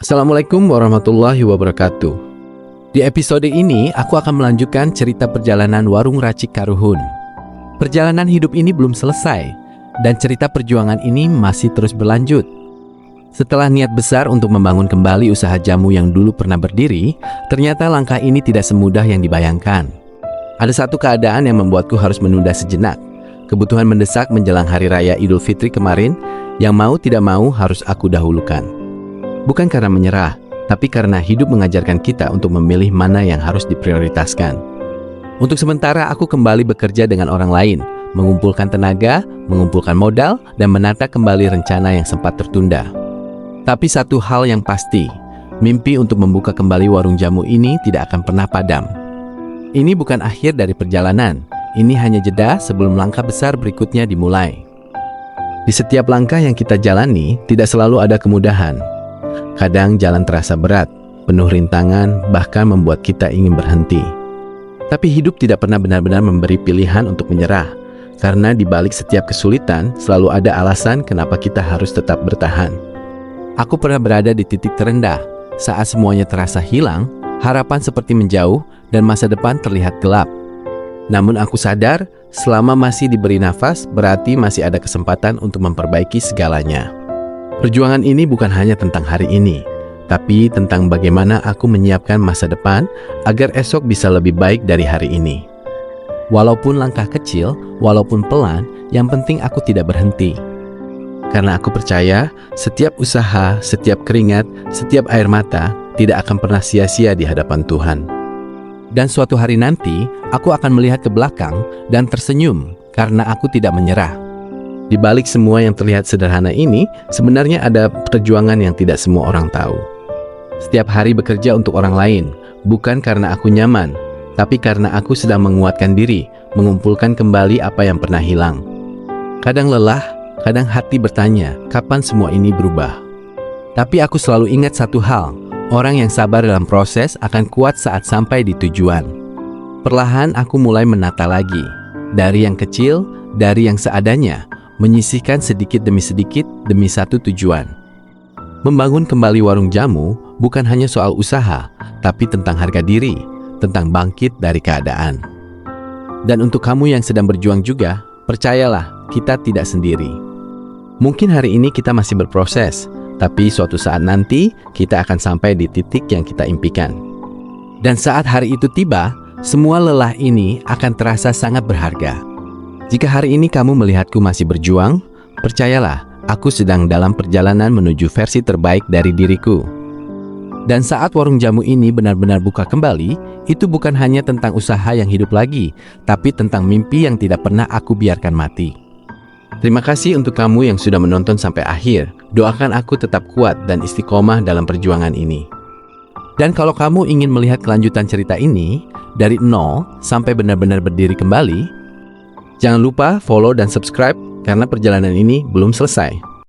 Assalamualaikum warahmatullahi wabarakatuh. Di episode ini, aku akan melanjutkan cerita perjalanan Warung Racik Karuhun. Perjalanan hidup ini belum selesai, dan cerita perjuangan ini masih terus berlanjut. Setelah niat besar untuk membangun kembali usaha jamu yang dulu pernah berdiri, ternyata langkah ini tidak semudah yang dibayangkan. Ada satu keadaan yang membuatku harus menunda sejenak. Kebutuhan mendesak menjelang Hari Raya Idul Fitri kemarin, yang mau tidak mau harus aku dahulukan. Bukan karena menyerah, tapi karena hidup mengajarkan kita untuk memilih mana yang harus diprioritaskan. Untuk sementara aku kembali bekerja dengan orang lain, mengumpulkan tenaga, mengumpulkan modal, dan menata kembali rencana yang sempat tertunda. Tapi satu hal yang pasti, mimpi untuk membuka kembali warung jamu ini tidak akan pernah padam. Ini bukan akhir dari perjalanan, ini hanya jeda sebelum langkah besar berikutnya dimulai. Di setiap langkah yang kita jalani, tidak selalu ada kemudahan. Kadang jalan terasa berat, penuh rintangan, bahkan membuat kita ingin berhenti. Tapi hidup tidak pernah benar-benar memberi pilihan untuk menyerah, karena di balik setiap kesulitan selalu ada alasan kenapa kita harus tetap bertahan. Aku pernah berada di titik terendah, saat semuanya terasa hilang, harapan seperti menjauh, dan masa depan terlihat gelap. Namun aku sadar, selama masih diberi nafas, berarti masih ada kesempatan untuk memperbaiki segalanya. Perjuangan ini bukan hanya tentang hari ini, tapi tentang bagaimana aku menyiapkan masa depan agar esok bisa lebih baik dari hari ini. Walaupun langkah kecil, walaupun pelan, yang penting aku tidak berhenti. Karena aku percaya, setiap usaha, setiap keringat, setiap air mata tidak akan pernah sia-sia di hadapan Tuhan. Dan suatu hari nanti, aku akan melihat ke belakang dan tersenyum karena aku tidak menyerah. Di balik semua yang terlihat sederhana ini, sebenarnya ada perjuangan yang tidak semua orang tahu. Setiap hari bekerja untuk orang lain, bukan karena aku nyaman, tapi karena aku sedang menguatkan diri, mengumpulkan kembali apa yang pernah hilang. Kadang lelah, kadang hati bertanya, kapan semua ini berubah? Tapi aku selalu ingat satu hal, orang yang sabar dalam proses akan kuat saat sampai di tujuan. Perlahan aku mulai menata lagi, dari yang kecil, dari yang seadanya, menyisihkan sedikit demi satu tujuan. Membangun kembali warung jamu bukan hanya soal usaha, tapi tentang harga diri, tentang bangkit dari keadaan. Dan untuk kamu yang sedang berjuang juga, percayalah, kita tidak sendiri. Mungkin hari ini kita masih berproses, tapi suatu saat nanti kita akan sampai di titik yang kita impikan. Dan saat hari itu tiba, semua lelah ini akan terasa sangat berharga. Jika hari ini kamu melihatku masih berjuang, percayalah, aku sedang dalam perjalanan menuju versi terbaik dari diriku. Dan saat warung jamu ini benar-benar buka kembali, itu bukan hanya tentang usaha yang hidup lagi, tapi tentang mimpi yang tidak pernah aku biarkan mati. Terima kasih untuk kamu yang sudah menonton sampai akhir. Doakan aku tetap kuat dan istiqomah dalam perjuangan ini. Dan kalau kamu ingin melihat kelanjutan cerita ini, dari nol sampai benar-benar berdiri kembali, jangan lupa follow dan subscribe karena perjalanan ini belum selesai.